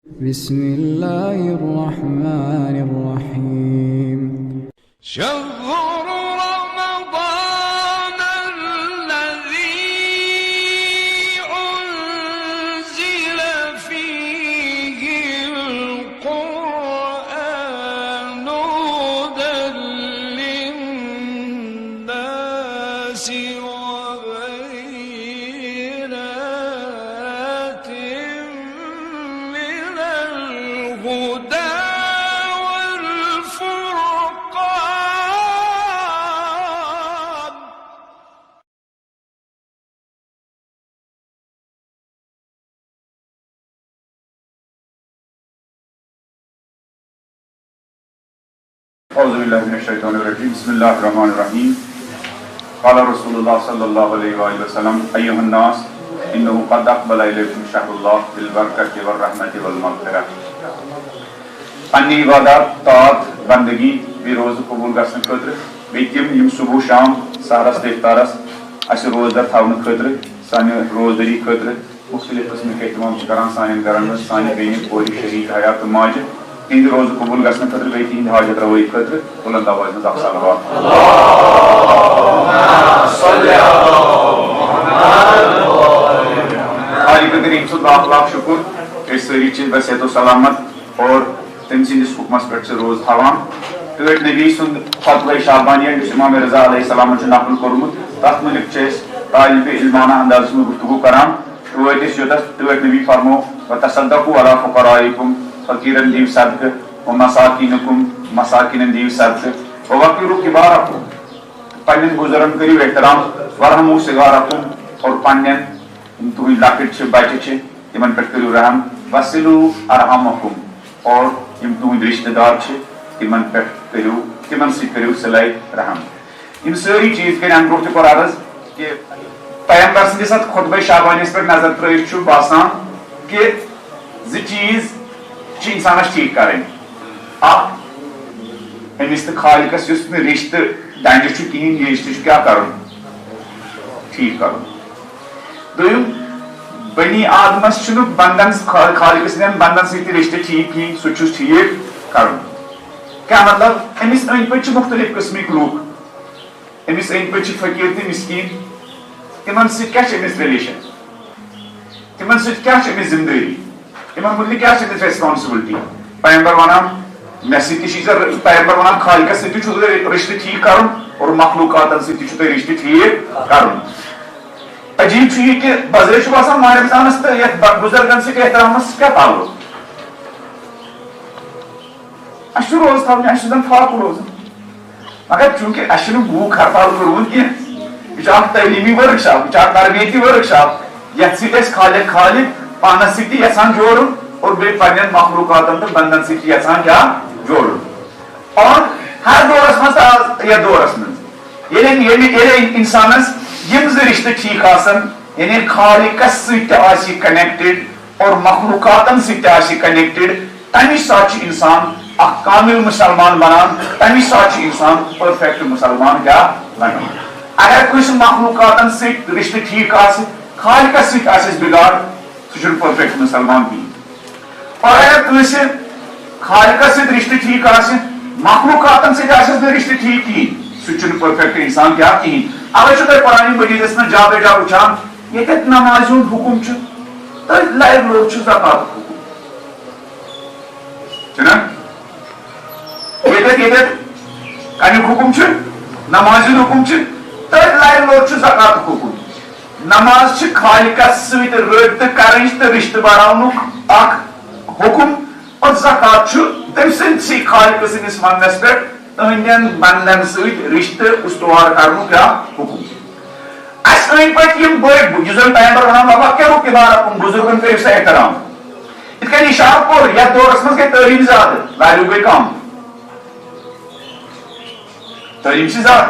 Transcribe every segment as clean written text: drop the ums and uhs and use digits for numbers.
بسم الله الرحمن الرحيم شهر رمضان الذي أنزل فيه القرآن هدى للناس وبينات من الهدى والفرقان. أعوذ بالله من الشيطان الرجيم بسم الله الرحمن الرحيم قال رسول الله صلى الله عليه وآله وسلم أيها الناس إنه قد أقبل إليكم شهر الله بالبركة والرحمة والمغفرة. پننہِ عبادات طاعت بندگی بیٚیہِ روزٕ قبوٗل گژھنہٕ خٲطرٕ بیٚیہِ تِم یِم صبح شام سحرس تہٕ اِفطارس اَسہِ روزدار تھاونہٕ خٲطرٕ سانہِ روزدٲری خٲطرٕ مختلف قٕسمٕکۍ احتمام چھِ کران سانٮ۪ن گرن منٛز سانہِ بیٚنہِ کورِ شریٖک حیا تہٕ ماجہِ تِہنٛدِ روزٕ قبوٗل گژھنہٕ خٲطرٕ بیٚیہِ تِہنٛدِ حاجت رٲوی خٲطرٕ بُلند آوازِ منٛز اکھ صلوات. خالق کریم سُنٛد لاکھ لاکھ شُکر أسۍ سٲری چھِ بصحت و سلامت اور تٔمۍ سٕنٛدِس حُکمس پٮ۪ٹھ چھِ روز تھاوان. ٹٲٹھۍ نبی سُنٛد فتوہ شعبانیہ یُس امام رضا علیہ السلامن چھُ نقل کوٚرمُت تتھ مُتعلق چھِ أسۍ طالبِ علمانہ اندازس منٛز گفتگو کران. وٲتۍ أسۍ یوٚتتھ ٹٲٹھۍ نبی فرمو وتصدقوا علی فقرائکم فقیرن دیو صدقہٕ ومساکینکم مساکینن دیو صدقہٕ ووقروا کبارکم پننٮ۪ن بُزرگن کٔرِو احترام ورحموا صغارکم اور پننٮ۪ن یِم تُہنٛدۍ لۄکٕٹۍ چھِ بچہِ چھِ تِمن پٮ۪ٹھ کٔرِو رحم وصلوا ارحامکم اور یِم تُہنٛدۍ رشتہٕ دار چھِ تِمن پٮ۪ٹھ کٔرِو تِمن سۭتۍ کٔرِو صلے رحم. یِم سٲری چیٖز کٔرۍ اَمہِ برونٛٹھ تہِ کوٚر عرض کہِ پیغمبر سٕنٛدِس اتھ خطبہ شعبانیس پٮ۪ٹھ نظر ترٲوِتھ چھُ باسان کہِ زٕ چیٖز چھِ انسانس ٹھیٖک کرٕنۍ. اکھ أمِس تہٕ خالقس یُس نہٕ رشتہٕ ڈنٛجہِ چھُ کِہینۍ یہِ رشتہٕ چھُ کیٛاہ کرُن ٹھیٖک کرُن. دوٚیِم بنی آدمس چھُنہٕ بنٛدن خالقہٕ سٕنٛدٮ۪ن بنٛدن سۭتۍ تہِ رشتہٕ ٹھیٖک کِہینۍ سُہ چھُس ٹھیٖک کرُن. کیٛاہ مطلب أمِس أنٛدۍ پٔکۍ چھِ مختلف قٕسمٕکۍ لُکھ أمِس أنٛدۍ پٔکۍ چھِ فقیٖر تہٕ مسکیٖن تِمن سۭتۍ کیٛاہ چھِ أمِس ریلیشن تِمن سۭتۍ کیٛاہ چھِ أمِس ذمہٕ دٲری تِمن مُتعلِق کیٛاہ چھِ أمِس ریسپانسبلٹی. پیغمبر ونان مےٚ سۭتۍ تہِ چھُے ژےٚ پیغمبر ونان خالقس سۭتۍ تہِ چھُ تۄہہِ رشتہٕ ٹھیٖک کرُن اور مخلوقاتن سۭتۍ تہِ چھُ تۄہہِ رشتہٕ ٹھیٖک کرُن. عجیب چھُ یہِ کہِ بظٲہِر چھُ باسان ماہِ رمضانس تہٕ یتھ بُزرگن سۭتۍ احترامس کیٛاہ تعلُق. اَسہِ چھُ روزٕ تھاوٕنۍ اَسہِ چھُ زن فاقہٕ روزُن مگر چوٗنٛکہِ اَسہِ چھُنہٕ بھوٗک ہڑتال کوٚرمُت کینٛہہ یہِ چھُ اکھ تعلیٖمی ؤرٕک شاپ یہِ چھُ اکھ تربیتی ؤرٕک شاپ یتھ سۭتۍ أسۍ خالق پانس سۭتۍ تہِ یژھان جوڑُن اور بیٚیہِ پننٮ۪ن مخلوقاتن تہٕ بنٛدن سۭتۍ تہِ یژھان کیٛاہ جوڑُن. اور ہر دورس منٛز تہٕ یتھ دورس منٛز ییٚلہِ انسانس یِم زٕ رشتہٕ ٹھیٖک آسن یعنی خالقس سۭتۍ تہِ آسہِ یہِ کنیکٹِڈ اور مخلوقاتن سۭتۍ تہِ آسہِ یہِ کنیکٹِڈ تمہِ ساتہٕ چھُ انسان اکھ کامل مسلمان بنان تمہِ ساتہٕ چھُ انسان پٔرفیکٹ مسلمان کیٛاہ بنان. اگر کٲنٛسہِ مخلوقاتن سۭتۍ رشتہٕ ٹھیٖک آسہِ خالقس سۭتۍ آسٮ۪س بِگاڑ سُہ چھُنہٕ پٔرفیکٹ مسلمان کِہینۍ. اور اگر کٲنٛسہِ خالقس سۭتۍ رشتہٕ ٹھیٖک آسہِ مخلوقاتن سۭتۍ آسٮ۪س نہٕ رشتہٕ ٹھیٖک کِہینۍ سُہ چھُنہٕ پٔرفیکٹ انسان کیٛاہ کِہینۍ. اوے چھُو تۄہہِ قرآنِ مجیٖدس منٛز جا بے جا وٕچھان ییٚتٮ۪تھ نمازِ ہُنٛد حُکُم چھُ تٔتھۍ لایق لوٚگ چھُ زکاتُک حُکُم چھُنہ ییٚتٮ۪تھ کمیُک حُکُم چھُ نمازِ ہُنٛد حُکُم چھُ تٔتھۍ لایق لوٚگ چھُ زکاتُک حُکُم. نماز چھِ خالقس سۭتۍ رٲبطہٕ کرٕنۍ تہٕ رشتہٕ بڑاونُک اکھ حُکُم اور زکات چھُ تٔمۍ سٕنٛدسٕے خالقہٕ سٕنٛدِس وننس پٮ۪ٹھ تٕہنٛدٮ۪ن بنٛدن سۭتۍ رشتہٕ استوار کرنُک کیٛاہ حُکُم. اَسہِ أنٛدۍ پٔکۍ یِم بٔڑۍ یُس زن پیغمبر ونان وَوَقِّرُوا کِبارَکُم بُزرگن کٔرِو سا احترام. یِتھ کٔنۍ اِشارٕ کوٚر یتھ دورس منٛز گٔے تعلیٖم زیادٕ ویلیوٗ گٔے کم. تعلیٖم چھِ زیادٕ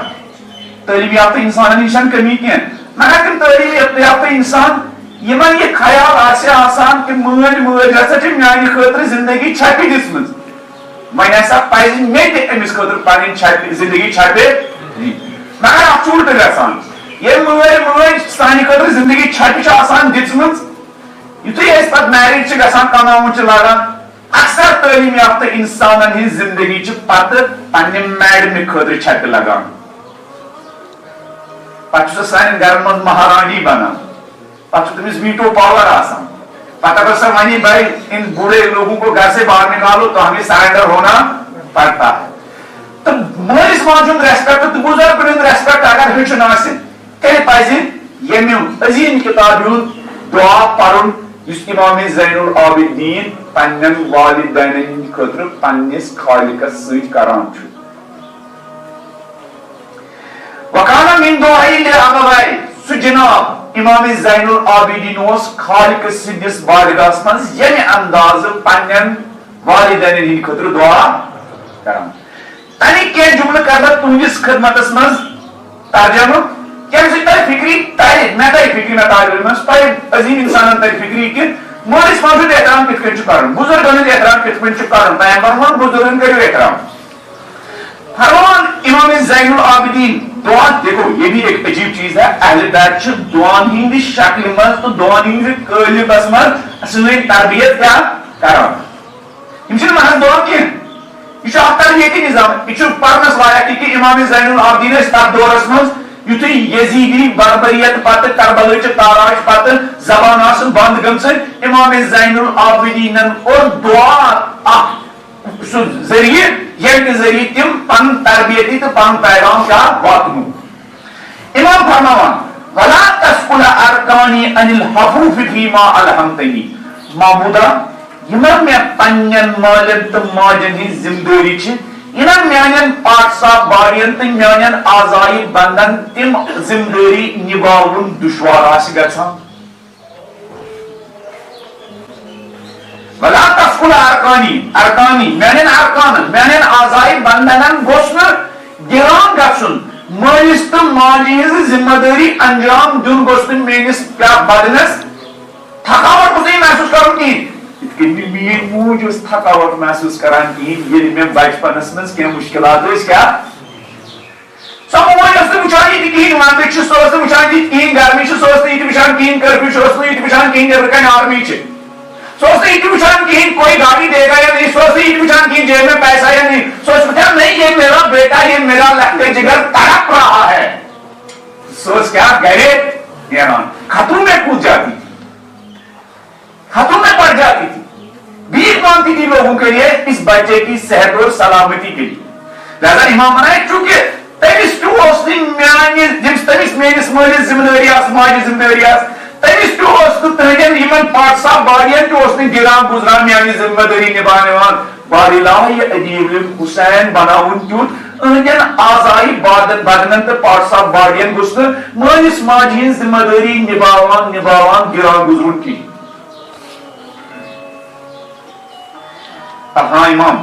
تعلیٖم یافتہٕ انسانن نِش چھنہٕ کٔمی کینٛہہ مگر تِم تعلیٖم یافتہٕ انسان یِمن یہِ خیال آسہِ آسان کہِ مٲلۍ ہسا چھِ میانہِ خٲطرٕ زندگی چھپہِ دِژمٕژ وۄنۍ ہسا پزِ مےٚ تہِ أمِس خٲطرٕ پنٕنۍ زندگی چھپہِ دِنۍ. مگر اتھ چھُ اُلٹہٕ گژھان ییٚلہِ مٲلۍ سانہِ خٲطرٕ زندگی چھپہِ چھِ آسان دِژمٕژ یتھے اس پتہ میرج چھ گژھان کماون چھ لگان اکثر تعلیم یافتہ انسانن ہن زندگی چھ پتہ پنہ میڈمہ خاطر چھک لگان پتہ چھ سانہِ گھرن منٛز مہارانی بنان پتہ چھ تٔمِس ویٹو پاور آسان پتہ اگر سا ونی بھائی ان بوڑھے لوگوں کو گھر سے باہر نکالو تو ہمیں سرینڈر ہونا پڑتا ہے تو مالس ماجہ ہند ریسپیکٹ تو بزرگن ہند ریسپیکٹ اگر ہچن آسہِ تیٚلہِ پزِ ییٚمیُک عظیٖم کتابہِ ہُنٛد دعا پرُن یُس امام زین العابدین پننٮ۪ن والدینن ہٕنٛدِ خٲطرٕ پننِس خالقس سۭتۍ کران چھُ وکانہ من دعائی للابوائی سُہ جناب امام زین العابدین اوس خالق سٕنٛدِس بارگاہس منٛز ییٚمہِ اندازٕ پننٮ۪ن والدینن ہٕنٛدِ خٲطرٕ دعا کران تَمِکۍ کینٛہہ جملہٕ کر بہٕ تُہنٛدِس خدمتس منٛز ترجمہٕ ییٚمہِ سۭتۍ تۄہہِ فکری ترِ مےٚ ترِ فکری مےٚ طالبہِ علمس تۄہہِ عظیٖم انسانن ترِ فکری کہِ مٲلِس ماجہِ ہُنٛد احترام کِتھ کٔنۍ چھُ کرُن بُزرگن ہُنٛد احترام کِتھ کٔنۍ چھُ کرُن پیغمبر ووٚن بُزرگن کٔرِو احترام فرمان امام زین العابدین دعا دیکھو یہ بھی ایک عجیب چیز ہے اہل بیت چھ دعان ہندِ شکلہِ منٛز تہٕ دعان ہندِ قٲلبس منٛز سٲنۍ تربیت کیٛاہ کران یِم چھِنہٕ محض دعا کینٛہہ یہ چھُ اکھ تربیتی نظام یہ چھُ پرنس لایق کہ امام زین العابدین ٲسۍ تتھ دورس منٛز یُتھُے یزیدی بربریت پتہٕ کربلٕچہِ تاراج پتہٕ زبان آسن بند گٔمژٕ امام زین العابدینن اور دعا اکھ سُہ ذریعہ ییٚمہِ ذریعہ تِم پنُن تربیتی تہٕ پنُن پیغام کیٛاہ واتنو امام فرماوان ولا تسکل ارکانی ان الحفوف فیما الحمتنی محمودہ یمن مےٚ پننٮ۪ن مالٮ۪ن تہٕ ماجن ہٕنٛز ذمہٕ دٲری چھِ یمن میانٮ۪ن پاک صاف باڑین تہٕ میانٮ۪ن اعضایہِ بندن تِم ذمہٕ دٲری نِباوُن دُشوار آسہِ گژھان ولا تسکل ارکانی میانٮ۪ن ارکانن میانٮ۪ن اعضایہِ بندنن گوٚژھ نہٕ گِران گژھُن مٲلِس تہٕ ماجہِ ہٕنٛز ذمہٕ دٲری انجام دیُن گوٚژھ نہٕ میٲنِس بدنس تھکاوٹ گوٚژھ نہٕ محسوٗس کرُن کِہیٖنۍ یِتھ کٔنۍ نہٕ میٲنۍ موج ٲس تھکاوٹ محسوٗس کران کِہیٖنۍ ییٚلہِ مےٚ بچپنس منٛز کینٛہہ مُشکلات ٲسۍ کیٛاہ سۄ موج ٲس نہٕ وٕچھان یہِ تہِ کِہیٖنۍ وندٕ چھِ سۄ ٲس نہٕ وٕچھان یہِ کِہیٖنۍ گرمی چھِ سۄ ٲس نہٕ یہِ تہِ وٕچھان کِہیٖنۍ کرفیوٗ چھُ ٲس نہٕ یہِ تہِ وٕچھان کِہیٖنۍ نیبرٕ کنہِ آرمی چھِ سۄ ٲس نہٕ یہِ تہِ وٕچھان کِہیٖنۍ کوئی گاڑی دے گا یا نہیں سۄ ٲس نہٕ یہِ تہِ وٕچھان کِہیٖنۍ جیب میں پیسہ یا نہیں سۄ ٲس وٕچھان نہیں یہ میرا بیٹا یہ میرا لہتے جگر تڑپ رہا ہے سۄ ٲس کیٛاہ گرے نیران خطروں میں کود جاتی تھی خطروں میں پڑ جاتی تھی بھیک مانگتی تھی لوگوں کے لیے اس بچے کی صحت اور سلامتی کے لیے لہذا امام بنائے چونکہ تمس پیو اس تمس میٲنِس مٲلِس ذمہٕ دٲری آسہٕ ماجہِ ذمہٕ دٲری آسہٕ تمس پیو اس نہٕ تہنٛدٮ۪ن یِمن پاک صاف باڑین پیو اس نہٕ گِران گُزران میانہِ ذمہٕ دٲری نِباوان بارِلاہ ادیب حسین بناوُن تیُتھ أہنٛدٮ۪ن اعضایہِ بدنن تہٕ پاک صاف باڑین گوٚژھ نہٕ مٲلِس ماجہِ ہٕنٛز ذمہٕ دٲری نِباوان گِران گُزرُن کِہیٖنۍ ہاں امام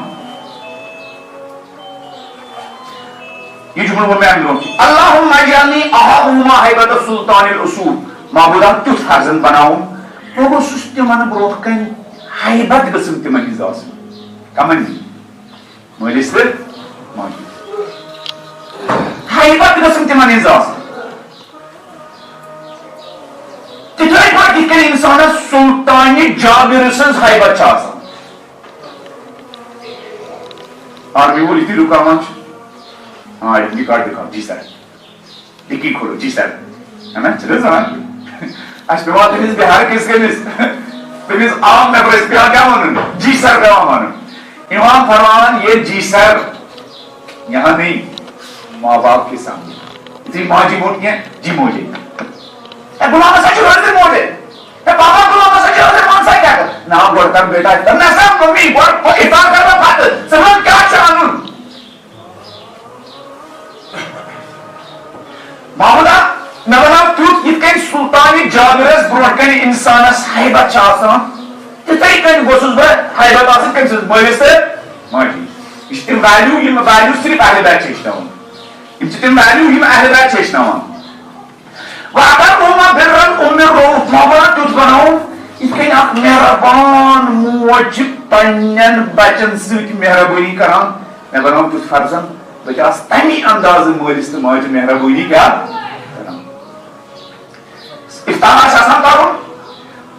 یہ جملہ وہ میں اللہم اجعلنی احاہما حیبت سلطان الاصول معبودہ تیُتھ فرزند بناوُن بہٕ گوٚژھُس تِمن برونٛہہ کنہِ حیبت گٔژھٕم تِمن ہٕنٛز آسٕنۍ کمن مٲلِس تہٕ ماجہِ حیبت گٔژھٕم تِمن ہٕنٛز آسٕنۍ تِتھٕے پٲٹھۍ یِتھ کٔنۍ انسانس سلطانہِ جابر سٕنٛز حیبت چھِ آسان آرمی وہ لیتی رکاوان ہاں ایڈنٹی کارڈ دکھاؤ جی سر ٹکی کھولو جی سر ہے نا چلے سر اچھا پیوا تمس بہار کس تمس عام نفر پیوا کیا ون جی سر پیوا ون امام فرمان یہ جی سر یہاں نہیں ماں باپ کے سامنے اتنی ماں جی موٹی ہیں جی موجے غلام سا چھوڑ موٹے پاپا غلام سا چھوڑ مان سا کیا کر نام بڑھ کر بیٹا نہ سب ممی بڑھ اطاعت کرنا بات سبحان کیا چاہوں محمودہ میں ونان تیوت یِتھ کٔنۍ سلطان جابرس برونٛٹھ کنہِ انسانس حیبت چھِ آسان تِتھٕے کٔنۍ گوٚژھُس بہٕ حیبت آسٕنۍ کٔمۍ سٕنٛز مٲلِس تہٕ ماجہِ یہِ چھِ تِم ویلیوٗ یِم ویلیوٗ صرف اہل بیت چھِ ہیٚچھناوان یِم چھِ تِم ویلیوٗ یِم اہل بیت چھِ ہیٚچھناوان وَأَبَرُّهُمَا بِرًّا أُمِّ الرُّوف محمودہ تیُتھ بناوُن یِتھ کٔنۍ اکھ مہربان موج چھِ پننٮ۪ن بچن سۭتۍ مہربٲنی کران مےٚ بناو تیُتھ فرزند بہٕ تہِ آسہٕ تمے اندازٕ مٲلِس تہٕ ماجہِ مہربٲنی کیٛاہ کران افتار آسہِ آسان کرُن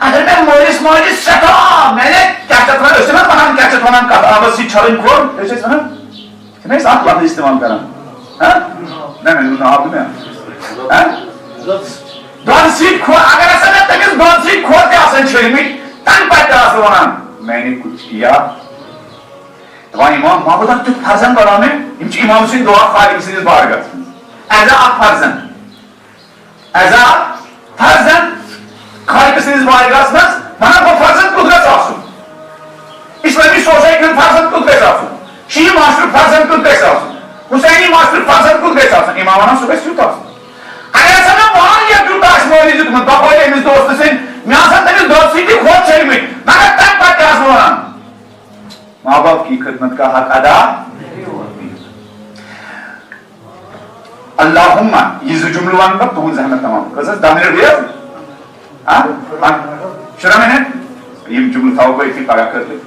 اگر میں مٲلِس ماجہِ سٮ۪ٹھاہ میں نے کیٛاہ چھِ اَتھ وَنان أسۍ چھِنہ وَنان کیٛاہ چھِ اَتھ وَنان کَتھ آبَس سۭتۍ چھَلٕنۍ کھۄر أسۍ ٲسۍ وَنان چھِنہ أسۍ اَکھ لفظ اِستعمال کَران نہ مےٚ آب مےٚ دۄدٕ سۭتۍ کھۄر اگر ہسا مےٚ تٔمِس دۄدٕ سۭتۍ کھۄر تہِ آسان چھٔلمٕتۍ تَمہِ پَتہٕ تہِ آسہٕ وَنان میں نے کچھ کیا دَپان اِمام محبت تیُتھ فرزن بناو مےٚ یِم چھِ اِمام سٕنٛدۍ دُعا خالق سٕنٛدِس بارگاہس منٛز ایز اکھ فرزن ایز اکھ فرزن خالق سٕنٛدِس بارگاہس منٛز وَنان گوٚو فرزن کُس گژھِ آسُن اسلٲمی سوسایٹی ہُنٛد فرزن کُس گژھِ آسُن شیعہ ماسٹر فرزن کُس گژھِ آسُن حسینی ماسٹر فرزن کُس گژھِ آسُن اِمام وَنان سُہ گژھِ تیُتھ آسُن اگر ہسا مےٚ واریاہ تیُتھ آسہِ مٲلِس دیُتمُت بہٕ پٲلۍ أمِس دوستہٕ سٕنٛدۍ مےٚ آسان تٔمِس دۄدٕ سۭتی کھۄر چھٔلمٕتۍ مگر تَمہِ پتہٕ تہِ آسہٕ بہٕ وَنان ماں باپ کی خدمت کا حق ادا اللہُمہ یہ زٕ جملہٕ وَنہٕ بہٕ تُہُنٛد ذہنس تمام کٔژ حظ 10 منٹ بیٚیہِ شُراہ منٹ یِم جملہٕ تھاوو بہٕ أتھی پگاہ خٲطرٕ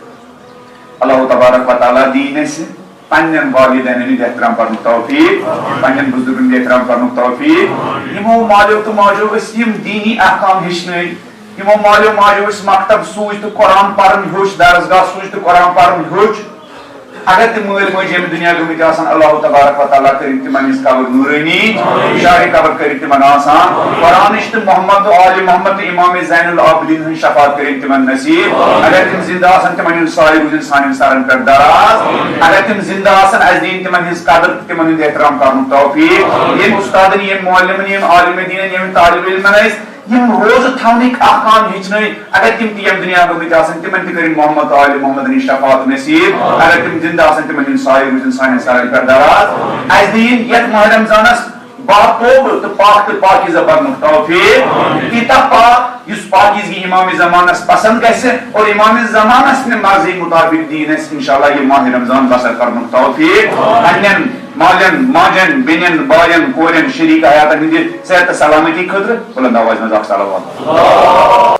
اللہ تبارک و تعالیٰ دِیِن اَسہِ پننٮ۪ن والدینن ہُنٛد احترام کرنُک توفیٖق پننٮ۪ن بُزرگن ہُنٛد احترام کرنُک توفیٖق یِمو مالیو تہٕ ماجو ٲسۍ یِم دیٖنی احکام ہیٚچھنٲوۍ یِمو مالیو ماجو ٲسۍ مکتب سوٗزۍ تہٕ قرآن پرُن ہیوٚچھ درسگاہ سوٗزۍ تہٕ قرآن پرُن ہیوٚچھ اگر تِم مٲلۍ ماجہِ ییٚمہِ دُنیا گٔمٕتۍ آسان اللہ تبارک و تعالیٰ کٔرِنۍ تِمن ہٕنٛز قبر نوٗرٲنی شاہِ قبر کٔرِنۍ تِمن آسان قرآنٕچ تہٕ محمد تہٕ آلِ محمد تہٕ امام زین العابدیٖن ہٕنٛز شفاعت کٔرِنۍ تِمن نصیٖب اگر تِم زِندٕ آسان تِمن ہُنٛد سایہِ روٗزِنۍ سانٮ۪ن سرن پٮ۪ٹھ دراز اگر تِم زِندٕ آسان اَسہِ دِیِن تِمن ہٕنٛز قدر تہٕ تِمن ہُنٛد احترام کرنُک توفیٖق ییٚمۍ اُستادن ییٚمۍ معلمن ییٚمۍ عالمِ دیٖنن ییٚمۍ طالبِ علمن ٲسۍ یِم روزٕ تھاونٕکۍ احکام ہیٚچھنٲوۍ اگر تِم تہِ ییٚمہِ دُنیا گٔمٕتۍ آسان تِمن تہِ کٔرِنۍ محمد تہٕ آلِ محمدن ہٕنٛز شفاعت نصیٖب اگر تِم زِندٕ آسان تِمن ہُنٛد سایہِ روٗزِنۍ سانٮ۪ن سرن پٮ۪ٹھ دراز اَسہِ دِیِن یتھ ماہِ رمضانس باقوبہٕ تہٕ پاک تہٕ پاکیٖزہ بننُک توفیٖق تیٖژاہ پاک یُس پاکیٖزگی امامِ زمانس پسنٛد گژھِ اور امامِ زمانس نہِ مرضی مُطابق دِیِن اَسہِ انشاءاللہ یہِ ماہِ رمضان بسر کرنُک توفیٖق پننٮ۪ن مالٮ۪ن ماجٮ۪ن بیٚنٮ۪ن بایَن کورٮ۪ن شریٖک حیاتن ہٕنٛدِ صحت تہٕ سلامتی خٲطرٕ بُلند آوازِ منٛز اکھ صلوات